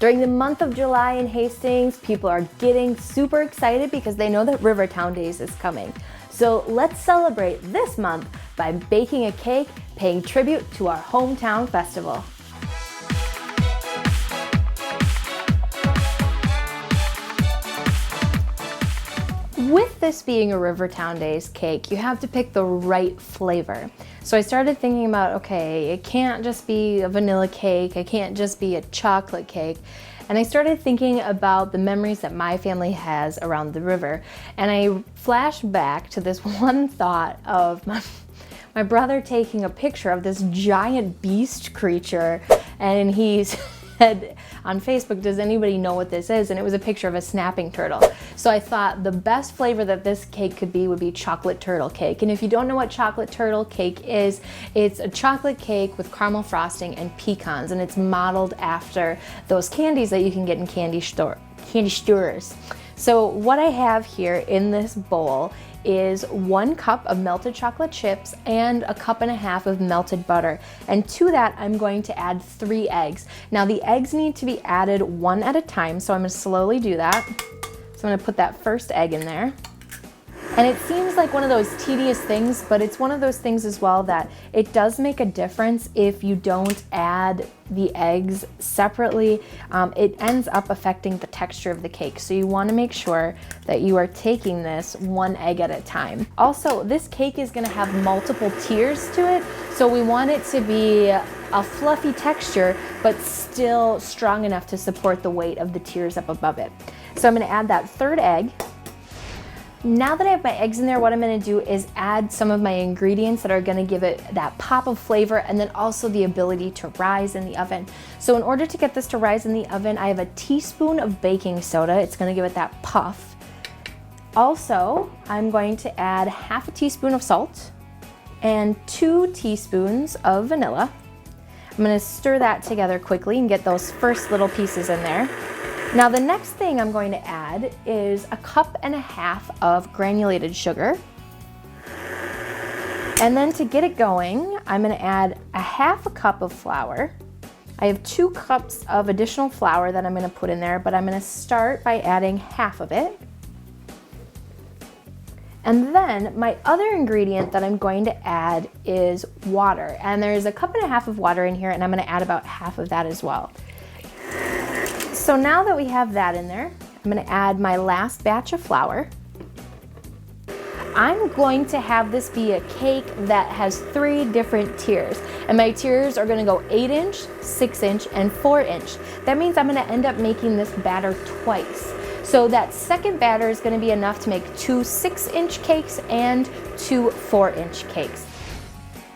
During the month of July in Hastings, people are getting super excited because they know that Rivertown Days is coming. So let's celebrate this month by baking a cake, paying tribute to our hometown festival. With this being a Rivertown Days cake, you have to pick the right flavor. So I started thinking about, okay, it can't just be a vanilla cake, it can't just be a chocolate cake. And I started thinking about the memories that my family has around the river. And I flashed back to this one thought of my brother taking a picture of this giant beast creature, and he said on Facebook, does anybody know what this is? And it was a picture of a snapping turtle. So I thought the best flavor that this cake could be would be chocolate turtle cake. And if you don't know what chocolate turtle cake is, it's a chocolate cake with caramel frosting and pecans, and it's modeled after those candies that you can get in candy stores. So what I have here in this bowl is 1 cup of melted chocolate chips and 1.5 cups of melted butter. And to that, I'm going to add 3 eggs. Now the eggs need to be added 1 at a time, so I'm gonna slowly do that. So I'm gonna put that first egg in there. And it seems like one of those tedious things, but it's one of those things as well that it does make a difference if you don't add the eggs separately. It ends up affecting the texture of the cake. So you wanna make sure that you are taking this 1 egg at a time. Also, this cake is gonna have multiple tiers to it. So we want it to be a fluffy texture, but still strong enough to support the weight of the tiers up above it. So I'm gonna add that 3rd egg. Now that I have my eggs in there, what I'm gonna do is add some of my ingredients that are gonna give it that pop of flavor, and then also the ability to rise in the oven. So in order to get this to rise in the oven, I have a teaspoon of baking soda. It's gonna give it that puff. Also, I'm going to add 1/2 teaspoon of salt and 2 teaspoons of vanilla. I'm gonna stir that together quickly and get those first little pieces in there. Now the next thing I'm going to add is 1.5 cups of granulated sugar. And then to get it going, I'm gonna add 1/2 cup of flour. I have 2 cups of additional flour that I'm gonna put in there, but I'm gonna start by adding 1/2 of it. And then my other ingredient that I'm going to add is water. And there's 1.5 cups of water in here, and I'm gonna add about 1/2 of that as well. So now that we have that in there, I'm gonna add my last batch of flour. I'm going to have this be a cake that has 3 different tiers. And my tiers are gonna go 8-inch, 6-inch, and 4-inch. That means I'm gonna end up making this batter twice. So that second batter is gonna be enough to make 2 6-inch cakes and 2 4-inch cakes.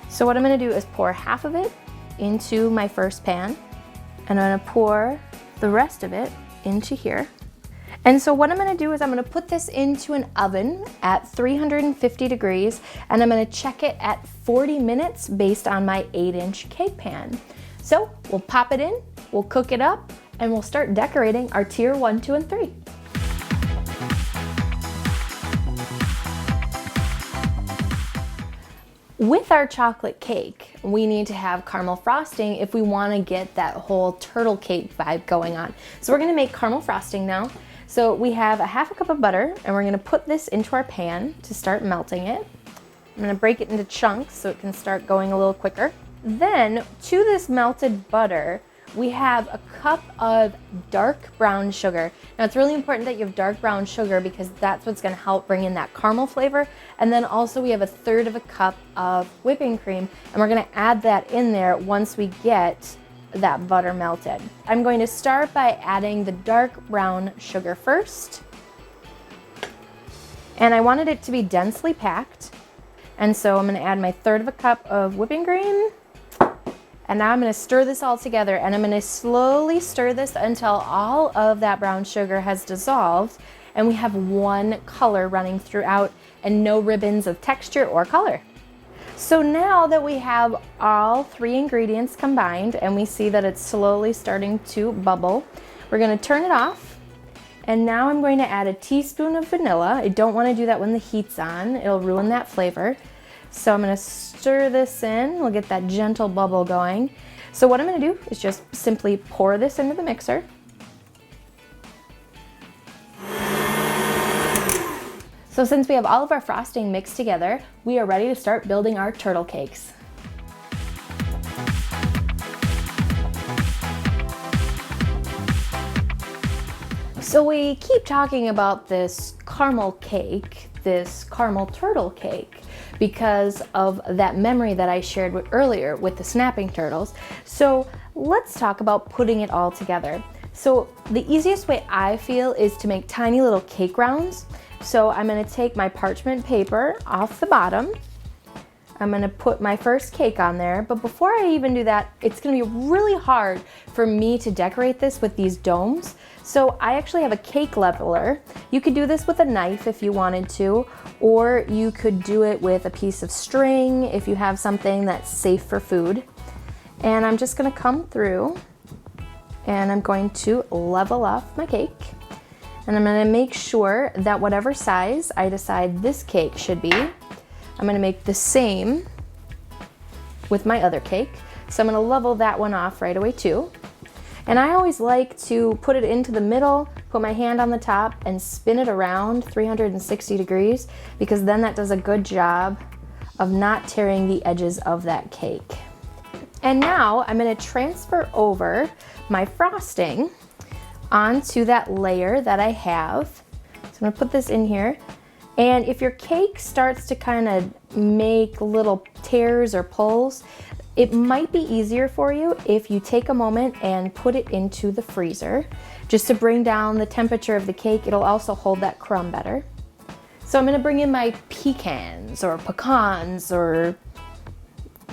So what I'm gonna do is pour 1/2 of it into my first pan, and I'm gonna pour the rest of it into here. And so what I'm gonna do is I'm gonna put this into an oven at 350 degrees, and I'm gonna check it at 40 minutes based on my 8-inch cake pan. So we'll pop it in, we'll cook it up, and we'll start decorating our tier 1, 2, and 3. With our chocolate cake, we need to have caramel frosting if we want to get that whole turtle cake vibe going on. So we're going to make caramel frosting now. So we have 1/2 cup of butter, and we're going to put this into our pan to start melting it. I'm going to break it into chunks so it can start going a little quicker. Then to this melted butter, we have 1 cup of dark brown sugar. Now it's really important that you have dark brown sugar because that's what's gonna help bring in that caramel flavor. And then also we have 1/3 cup of whipping cream, and we're gonna add that in there once we get that butter melted. I'm going to start by adding the dark brown sugar first. And I wanted it to be densely packed. And so I'm gonna add my 1/3 cup of whipping cream. And now I'm gonna stir this all together, and I'm gonna slowly stir this until all of that brown sugar has dissolved and we have one color running throughout and no ribbons of texture or color. So now that we have all 3 ingredients combined and we see that it's slowly starting to bubble, we're gonna turn it off. And now I'm going to add a teaspoon of vanilla. I don't wanna do that when the heat's on, it'll ruin that flavor. So I'm gonna stir this in, we'll get that gentle bubble going. So what I'm gonna do is just simply pour this into the mixer. So since we have all of our frosting mixed together, we are ready to start building our turtle cakes. So we keep talking about this caramel cake, this caramel turtle cake, because of that memory that I shared earlier with the snapping turtles. So let's talk about putting it all together. So the easiest way I feel is to make tiny little cake rounds. So I'm going to take my parchment paper off the bottom. I'm going to put my first cake on there, but before I even do that, it's going to be really hard for me to decorate this with these domes. So I actually have a cake leveler. You could do this with a knife if you wanted to, or you could do it with a piece of string if you have something that's safe for food. And I'm just going to come through and I'm going to level off my cake. And I'm going to make sure that whatever size I decide this cake should be, I'm going to make the same with my other cake. So I'm going to level that one off right away too. And I always like to put it into the middle, put my hand on the top and spin it around 360 degrees, because then that does a good job of not tearing the edges of that cake. And now I'm going to transfer over my frosting onto that layer that I have. So I'm going to put this in here. And if your cake starts to kind of make little tears or pulls, it might be easier for you if you take a moment and put it into the freezer just to bring down the temperature of the cake. It'll also hold that crumb better. So I'm going to bring in my pecans or pecans or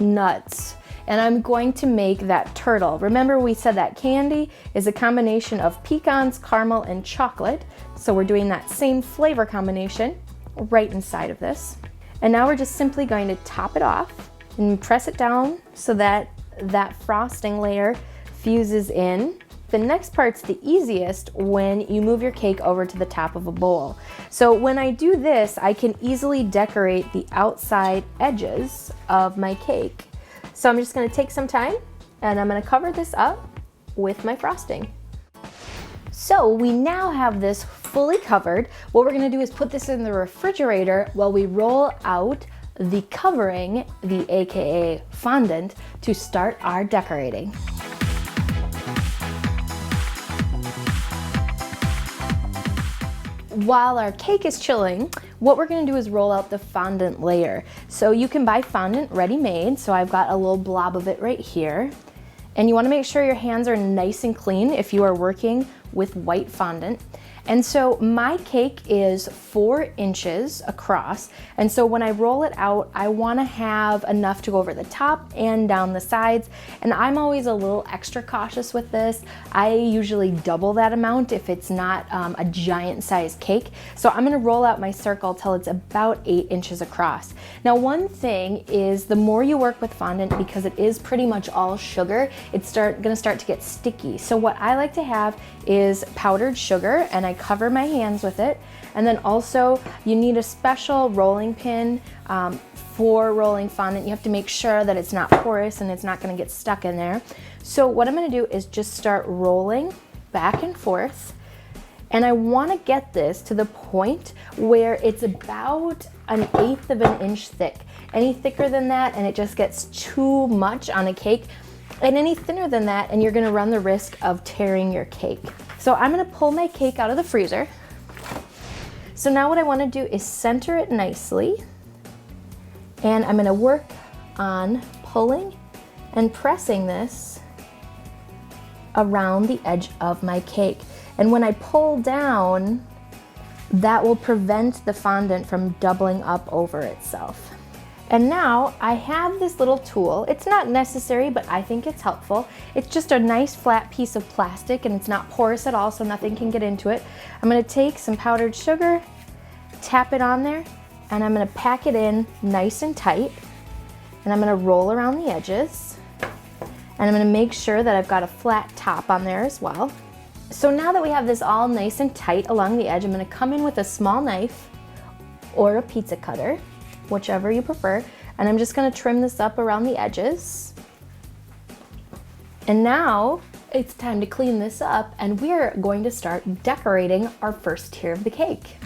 nuts, and I'm going to make that turtle. Remember, we said that candy is a combination of pecans, caramel, and chocolate. So we're doing that same flavor combination right inside of this. And now we're just simply going to top it off and press it down so that that frosting layer fuses in. The next part's the easiest when you move your cake over to the top of a bowl. So when I do this, I can easily decorate the outside edges of my cake. So I'm just going to take some time and I'm going to cover this up with my frosting. So we now have this fully covered. What we're going to do is put this in the refrigerator while we roll out the covering, the AKA fondant, to start our decorating. While our cake is chilling, what we're going to do is roll out the fondant layer. So you can buy fondant ready-made. So I've got a little blob of it right here. And you want to make sure your hands are nice and clean if you are working with white fondant. And so my cake is 4 inches across. And so when I roll it out, I want to have enough to go over the top and down the sides. And I'm always a little extra cautious with this. I usually double that amount if it's not a giant size cake. So I'm going to roll out my circle till it's about 8 inches across. Now, one thing is the more you work with fondant, because it is pretty much all sugar, it's going to start to get sticky. So what I like to have is powdered sugar, and I cover my hands with it. And then also you need a special rolling pin for rolling fondant. You have to make sure that it's not porous and it's not going to get stuck in there. So what I'm going to do is just start rolling back and forth. And I want to get this to the point where it's about 1/8 of an inch thick. Any thicker than that and it just gets too much on a cake, and any thinner than that and you're going to run the risk of tearing your cake. So I'm going to pull my cake out of the freezer. So now what I want to do is center it nicely, and I'm going to work on pulling and pressing this around the edge of my cake. And when I pull down, that will prevent the fondant from doubling up over itself. And now I have this little tool. It's not necessary, but I think it's helpful. It's just a nice flat piece of plastic, and it's not porous at all, so nothing can get into it. I'm going to take some powdered sugar, tap it on there, and I'm going to pack it in nice and tight. And I'm going to roll around the edges. And I'm going to make sure that I've got a flat top on there as well. So now that we have this all nice and tight along the edge, I'm going to come in with a small knife or a pizza cutter, whichever you prefer, and I'm just going to trim this up around the edges. And now it's time to clean this up, and we're going to start decorating our first tier of the cake.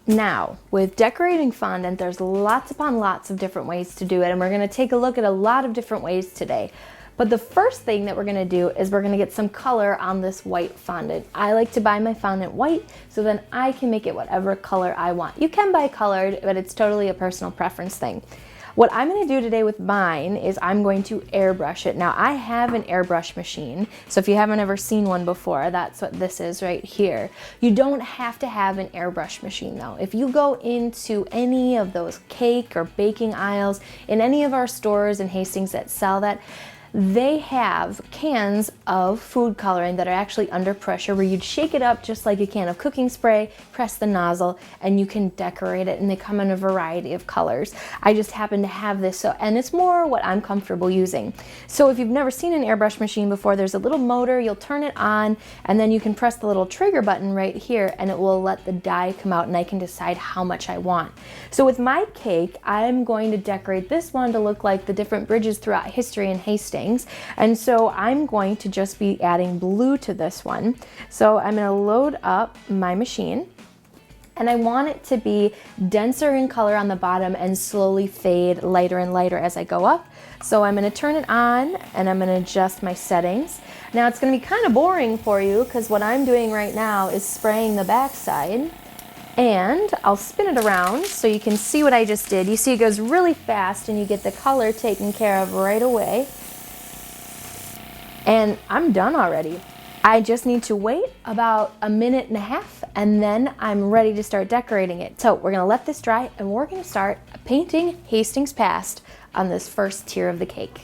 Now, with decorating fondant, there's lots upon lots of different ways to do it, and we're gonna take a look at a lot of different ways today. But the first thing that we're gonna do is we're gonna get some color on this white fondant. I like to buy my fondant white, so then I can make it whatever color I want. You can buy colored, but it's totally a personal preference thing. What I'm gonna do today with mine is I'm going to airbrush it. Now, I have an airbrush machine, so if you haven't ever seen one before, that's what this is right here. You don't have to have an airbrush machine though. If you go into any of those cake or baking aisles in any of our stores in Hastings that sell that, they have cans of food coloring that are actually under pressure where you'd shake it up just like a can of cooking spray, press the nozzle, and you can decorate it, and they come in a variety of colors. I just happen to have this, and it's more what I'm comfortable using. So if you've never seen an airbrush machine before, there's a little motor, you'll turn it on, and then you can press the little trigger button right here, and it will let the dye come out, and I can decide how much I want. So with my cake, I'm going to decorate this one to look like the different bridges throughout history in Hastings. And so I'm going to just be adding blue to this one. So I'm going to load up my machine, and I want it to be denser in color on the bottom and slowly fade lighter and lighter as I go up. So I'm going to turn it on, and I'm going to adjust my settings. Now it's going to be kind of boring for you because what I'm doing right now is spraying the backside. And I'll spin it around so you can see what I just did. You see it goes really fast and you get the color taken care of right away. And I'm done already. I just need to wait about a minute and a half, and then I'm ready to start decorating it. So we're gonna let this dry, and we're gonna start painting Hastings Past on this first tier of the cake.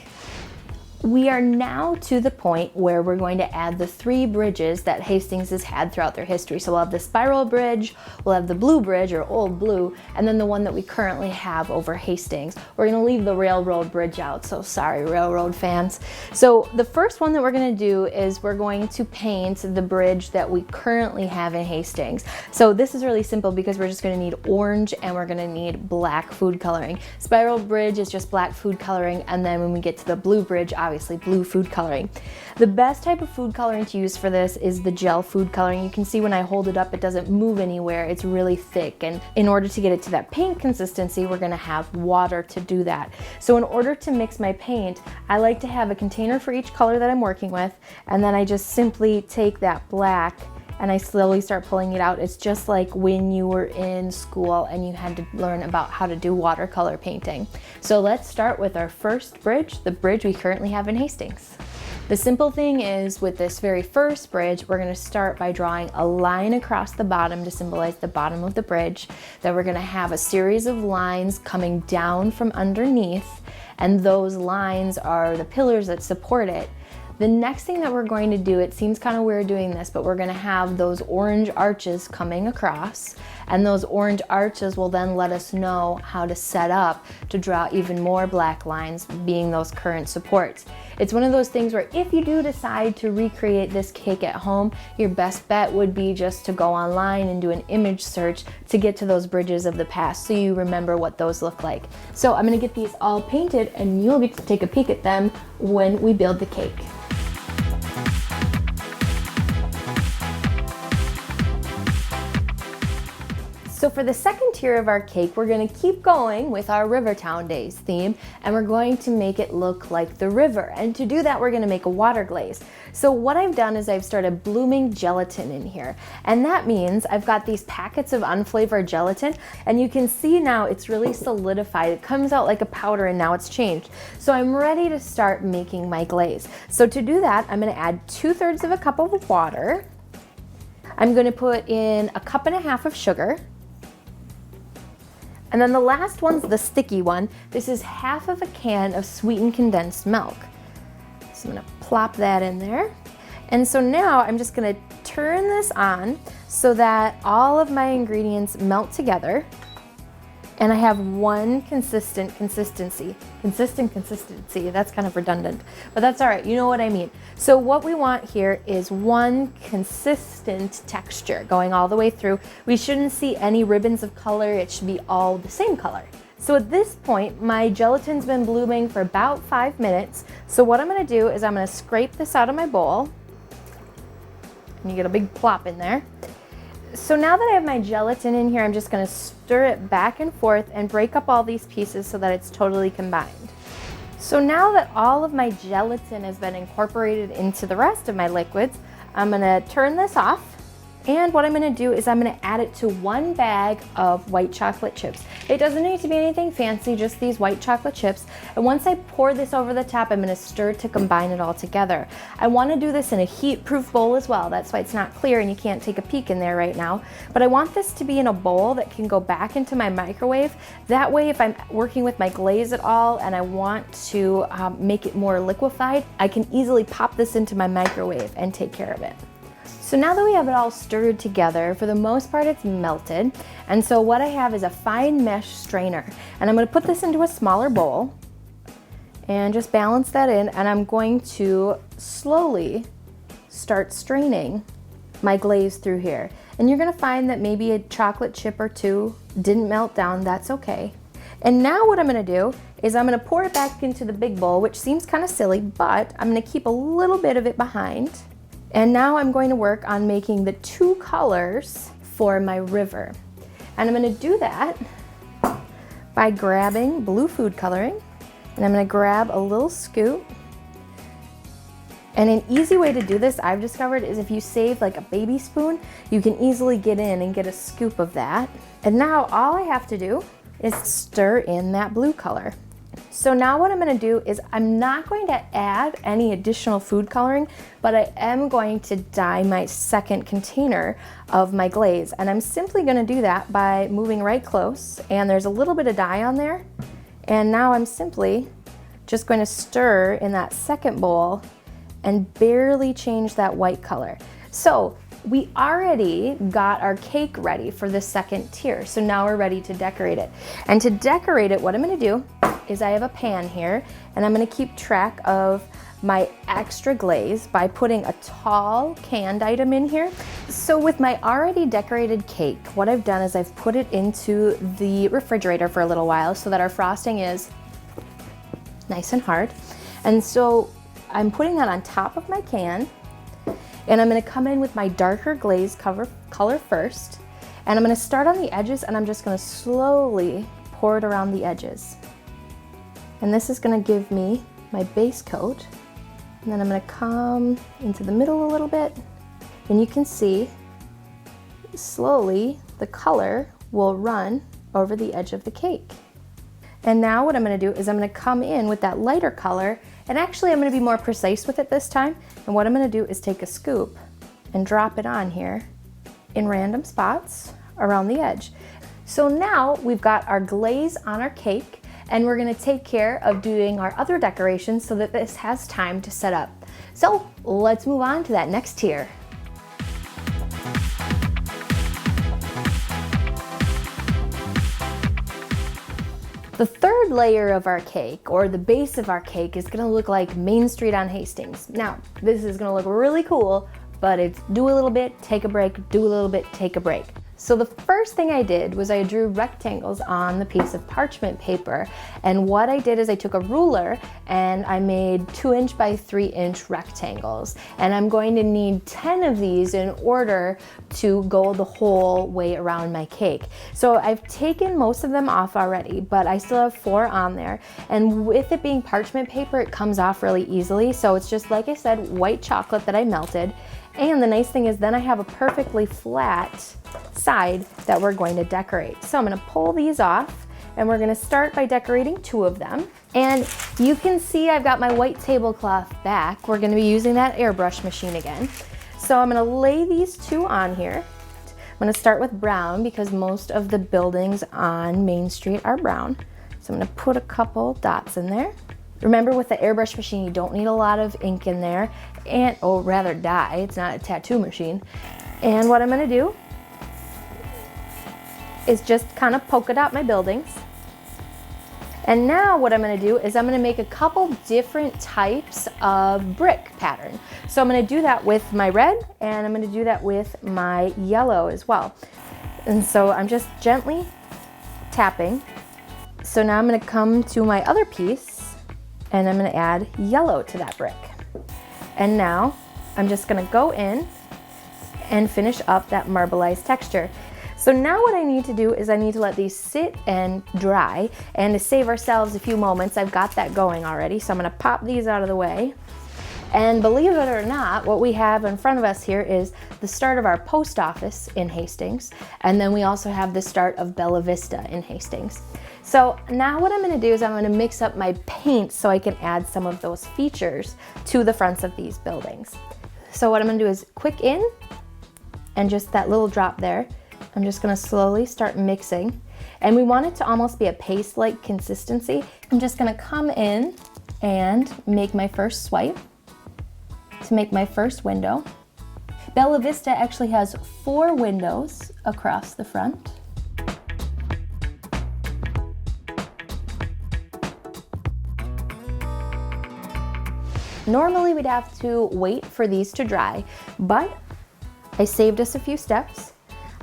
We are now to the point where we're going to add the 3 bridges that Hastings has had throughout their history. So we'll have the spiral bridge, we'll have the blue bridge or old blue, and then the one that we currently have over Hastings. We're gonna leave the railroad bridge out, so sorry railroad fans. So the first one that we're gonna do is we're going to paint the bridge that we currently have in Hastings. So this is really simple because we're just gonna need orange and we're gonna need black food coloring. Spiral bridge is just black food coloring, and then when we get to the blue bridge, obviously blue food coloring. The best type of food coloring to use for this is the gel food coloring. You can see when I hold it up, it doesn't move anywhere. It's really thick, and in order to get it to that paint consistency, we're gonna have water to do that. So in order to mix my paint, I like to have a container for each color that I'm working with, and then I just simply take that black and I slowly start pulling it out. It's just like when you were in school and you had to learn about how to do watercolor painting. So let's start with our first bridge, the bridge we currently have in Hastings. The simple thing is, with this very first bridge, we're gonna start by drawing a line across the bottom to symbolize the bottom of the bridge. Then we're gonna have a series of lines coming down from underneath, and those lines are the pillars that support it. The next thing that we're going to do, it seems kind of weird doing this, but we're gonna have those orange arches coming across, and those orange arches will then let us know how to set up to draw even more black lines, being those current supports. It's one of those things where if you do decide to recreate this cake at home, your best bet would be just to go online and do an image search to get to those bridges of the past so you remember what those look like. So I'm gonna get these all painted, and you'll get to take a peek at them when we build the cake. So for the second tier of our cake, we're gonna keep going with our Rivertown Days theme, and we're going to make it look like the river. And to do that, we're gonna make a water glaze. So what I've done is I've started blooming gelatin in here. And that means I've got these packets of unflavored gelatin, and you can see now it's really solidified. It comes out like a powder, and now it's changed. So I'm ready to start making my glaze. So to do that, I'm gonna add 2/3 of a cup of water. I'm gonna put in 1.5 cups of sugar. And then the last one's the sticky one. This is 1/2 can of sweetened condensed milk. So I'm gonna plop that in there. And so now I'm just gonna turn this on so that all of my ingredients melt together. And I have one consistent consistency. That's kind of redundant, but that's all right, you know what I mean. So what we want here is one consistent texture going all the way through. We shouldn't see any ribbons of color, it should be all the same color. So at this point, my gelatin's been blooming for about 5 minutes. So what I'm gonna do is I'm gonna scrape this out of my bowl. And you get a big plop in there. So now that I have my gelatin in here, I'm just gonna stir it back and forth and break up all these pieces so that it's totally combined. So now that all of my gelatin has been incorporated into the rest of my liquids, I'm gonna turn this off. And what I'm gonna do is I'm gonna add it to 1 bag of white chocolate chips. It doesn't need to be anything fancy, just these white chocolate chips. And once I pour this over the top, I'm gonna stir to combine it all together. I wanna do this in a heat-proof bowl as well. That's why it's not clear and you can't take a peek in there right now. But I want this to be in a bowl that can go back into my microwave. That way, if I'm working with my glaze at all and I want to make it more liquefied, I can easily pop this into my microwave and take care of it. So now that we have it all stirred together, for the most part it's melted. And so what I have is a fine mesh strainer. And I'm gonna put this into a smaller bowl and just balance that in. And I'm going to slowly start straining my glaze through here. And you're gonna find that maybe a chocolate chip or two didn't melt down, that's okay. And now what I'm gonna do is I'm gonna pour it back into the big bowl, which seems kind of silly, but I'm gonna keep a little bit of it behind. And now I'm going to work on making the 2 colors for my river. And I'm gonna do that by grabbing blue food coloring, and I'm gonna grab a little scoop. And an easy way to do this, I've discovered, is if you save like a baby spoon, you can easily get in and get a scoop of that. And now all I have to do is stir in that blue color. So now what I'm gonna do is I'm not going to add any additional food coloring, but I am going to dye my second container of my glaze. And I'm simply gonna do that by moving right close, and there's a little bit of dye on there. And now I'm simply just going to stir in that second bowl and barely change that white color. So we already got our cake ready for the second tier. So now we're ready to decorate it. And to decorate it, what I'm gonna do is I have a pan here, and I'm gonna keep track of my extra glaze by putting a tall canned item in here. So with my already decorated cake, what I've done is I've put it into the refrigerator for a little while so that our frosting is nice and hard. And so I'm putting that on top of my can, and I'm gonna come in with my darker glaze color first, and I'm gonna start on the edges, and I'm just gonna slowly pour it around the edges. And this is gonna give me my base coat. And then I'm gonna come into the middle a little bit, and you can see slowly the color will run over the edge of the cake. And now what I'm gonna do is I'm gonna come in with that lighter color, and actually I'm gonna be more precise with it this time. And what I'm gonna do is take a scoop and drop it on here in random spots around the edge. So now we've got our glaze on our cake, and we're gonna take care of doing our other decorations so that this has time to set up. So let's move on to that next tier. The third layer of our cake, or the base of our cake, is gonna look like Main Street on Hastings. Now, this is gonna look really cool, but it's do a little bit, take a break, do a little bit, take a break. So the first thing I did was I drew rectangles on the piece of parchment paper. And what I did is I took a ruler and I made 2" by 3" rectangles. And I'm going to need 10 of these in order to go the whole way around my cake. So I've taken most of them off already, but I still have 4 on there. And with it being parchment paper, it comes off really easily. So it's just, like I said, white chocolate that I melted. And the nice thing is then I have a perfectly flat side that we're going to decorate. So I'm gonna pull these off, and we're gonna start by decorating 2 of them. And you can see I've got my white tablecloth back. We're gonna be using that airbrush machine again. So I'm gonna lay these 2 on here. I'm gonna start with brown because most of the buildings on Main Street are brown. So I'm gonna put a couple dots in there. Remember, with the airbrush machine, you don't need a lot of ink in there, or rather dye. It's not a tattoo machine. And what I'm gonna do is just kind of polka dot my buildings. And now what I'm gonna do is I'm gonna make a couple different types of brick pattern. So I'm gonna do that with my red, and I'm gonna do that with my yellow as well. And so I'm just gently tapping. So now I'm gonna come to my other piece, and I'm gonna add yellow to that brick. And now I'm just gonna go in and finish up that marbleized texture. So now what I need to do is I need to let these sit and dry, and to save ourselves a few moments, I've got that going already. So I'm gonna pop these out of the way. And believe it or not, what we have in front of us here is the start of our post office in Hastings, and then we also have the start of Bella Vista in Hastings. So now what I'm gonna do is I'm gonna mix up my paint so I can add some of those features to the fronts of these buildings. So what I'm gonna do is quick in, and just that little drop there. I'm just gonna slowly start mixing, and we want it to almost be a paste-like consistency. I'm just gonna come in and make my first swipe to make my first window. Bella Vista actually has 4 windows across the front. Normally we'd have to wait for these to dry, but I saved us a few steps.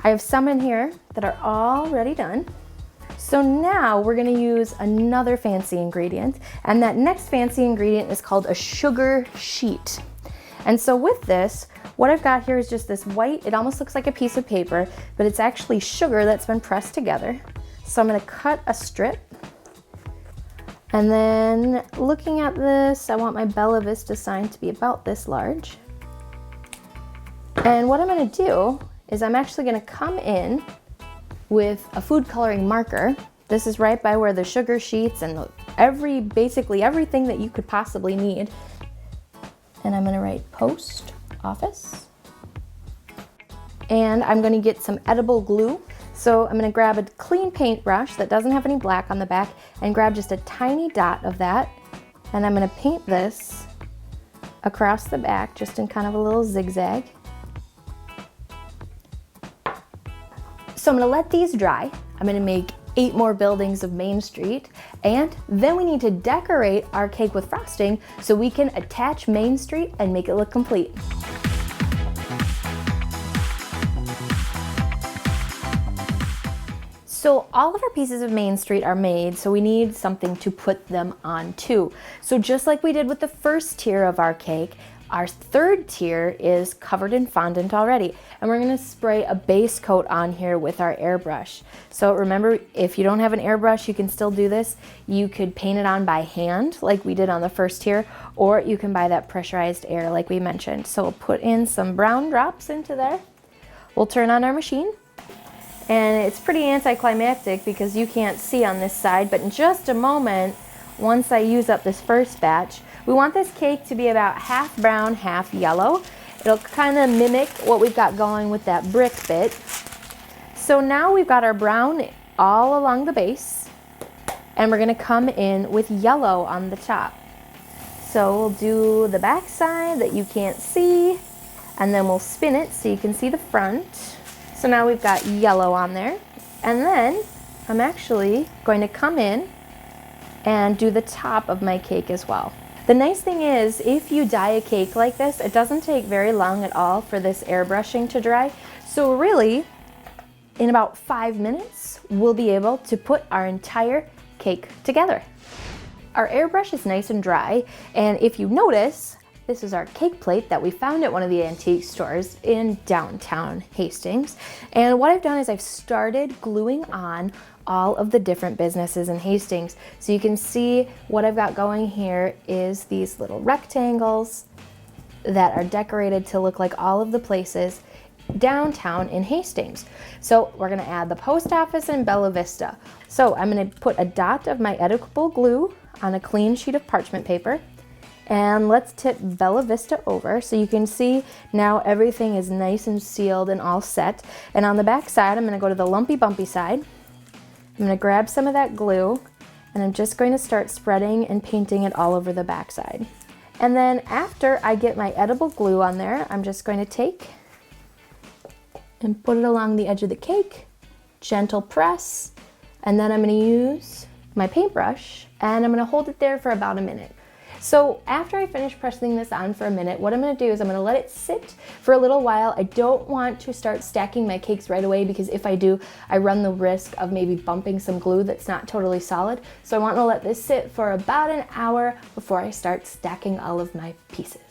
I have some in here that are already done. So now we're gonna use another fancy ingredient, and that next fancy ingredient is called a sugar sheet. And so with this, what I've got here is just this white, it almost looks like a piece of paper, but it's actually sugar that's been pressed together. So I'm gonna cut a strip. And then looking at this, I want my Bella Vista sign to be about this large. And what I'm gonna do is I'm actually gonna come in with a food coloring marker. This is right by where the sugar sheets and basically everything that you could possibly need. And I'm gonna write post office. And I'm gonna get some edible glue. So I'm gonna grab a clean paintbrush that doesn't have any black on the back and grab just a tiny dot of that. And I'm gonna paint this across the back just in kind of a little zigzag. So I'm gonna let these dry. I'm gonna make 8 more buildings of Main Street, and then we need to decorate our cake with frosting so we can attach Main Street and make it look complete. So all of our pieces of Main Street are made, so we need something to put them on too. So just like we did with the first tier of our cake, our third tier is covered in fondant already, and we're gonna spray a base coat on here with our airbrush. So remember, if you don't have an airbrush, you can still do this. You could paint it on by hand, like we did on the first tier, or you can buy that pressurized air like we mentioned. So we'll put in some brown drops into there. We'll turn on our machine, and it's pretty anticlimactic because you can't see on this side, but in just a moment, once I use up this first batch, we want this cake to be about half brown, half yellow. It'll kind of mimic what we've got going with that brick bit. So now we've got our brown all along the base, and we're gonna come in with yellow on the top. So we'll do the back side that you can't see, and then we'll spin it so you can see the front. So now we've got yellow on there. And then I'm actually going to come in and do the top of my cake as well. The nice thing is, if you dye a cake like this, it doesn't take very long at all for this airbrushing to dry. So really, in about 5 minutes, we'll be able to put our entire cake together. Our airbrush is nice and dry, and if you notice, this is our cake plate that we found at one of the antique stores in downtown Hastings. And what I've done is I've started gluing on all of the different businesses in Hastings. So you can see what I've got going here is these little rectangles that are decorated to look like all of the places downtown in Hastings. So we're gonna add the post office and Bella Vista. So I'm gonna put a dot of my edible glue on a clean sheet of parchment paper, and let's tip Bella Vista over so you can see now everything is nice and sealed and all set. And on the back side, I'm gonna go to the lumpy bumpy side. I'm gonna grab some of that glue, and I'm just going to start spreading and painting it all over the back side. And then after I get my edible glue on there, I'm just going to take and put it along the edge of the cake, gentle press, and then I'm gonna use my paintbrush and I'm gonna hold it there for about a minute. So after I finish pressing this on for a minute, what I'm gonna do is I'm gonna let it sit for a little while. I don't want to start stacking my cakes right away because if I do, I run the risk of maybe bumping some glue that's not totally solid. So I want to let this sit for about an hour before I start stacking all of my pieces.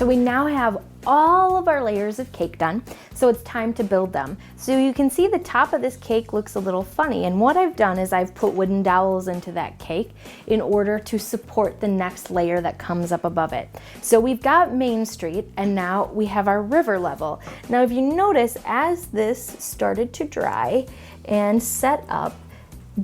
So we now have all of our layers of cake done, so it's time to build them. So you can see the top of this cake looks a little funny, and what I've done is I've put wooden dowels into that cake in order to support the next layer that comes up above it. So we've got Main Street, and now we have our river level. Now if you notice, as this started to dry and set up,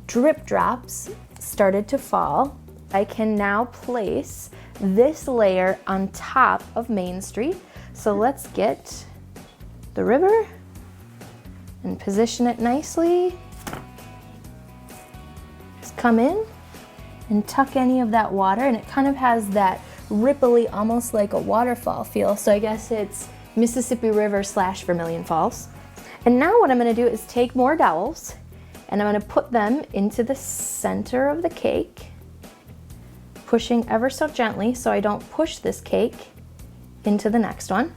drip drops started to fall. I can now place this layer on top of Main Street. So let's get the river and position it nicely. Just come in and tuck any of that water, and it kind of has that ripply, almost like a waterfall feel. So I guess it's Mississippi River / Vermilion Falls. And now what I'm gonna do is take more dowels and I'm gonna put them into the center of the cake, pushing ever so gently so I don't push this cake into the next one.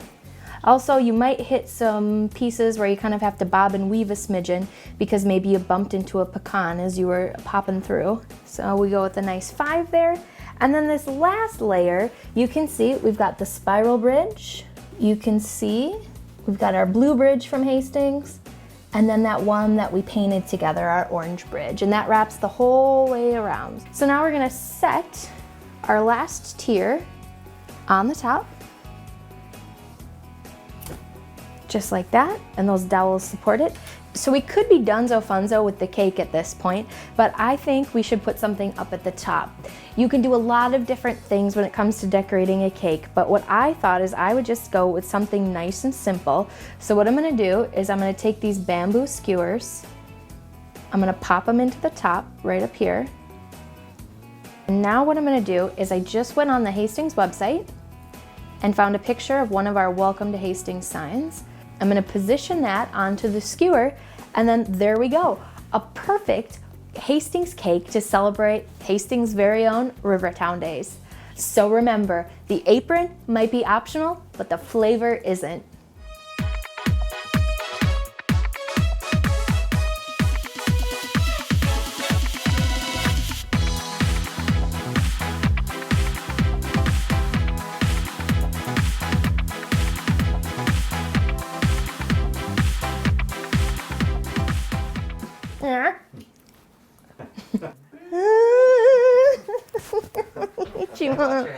Also, you might hit some pieces where you kind of have to bob and weave a smidgen because maybe you bumped into a pecan as you were popping through. So we go with a nice 5 there. And then this last layer, you can see we've got the spiral bridge. You can see we've got our blue bridge from Hastings, and then that one that we painted together, our orange bridge, and that wraps the whole way around. So now we're gonna set our last tier on the top, just like that, and those dowels support it. So we could be donezo funzo with the cake at this point, but I think we should put something up at the top. You can do a lot of different things when it comes to decorating a cake, but what I thought is I would just go with something nice and simple. So what I'm gonna do is I'm gonna take these bamboo skewers, I'm gonna pop them into the top right up here. And now what I'm gonna do is I just went on the Hastings website and found a picture of one of our Welcome to Hastings signs. I'm gonna position that onto the skewer, and then there we go. A perfect Hastings cake to celebrate Hastings' very own Rivertown Days. So remember, the apron might be optional, but the flavor isn't. Chimon.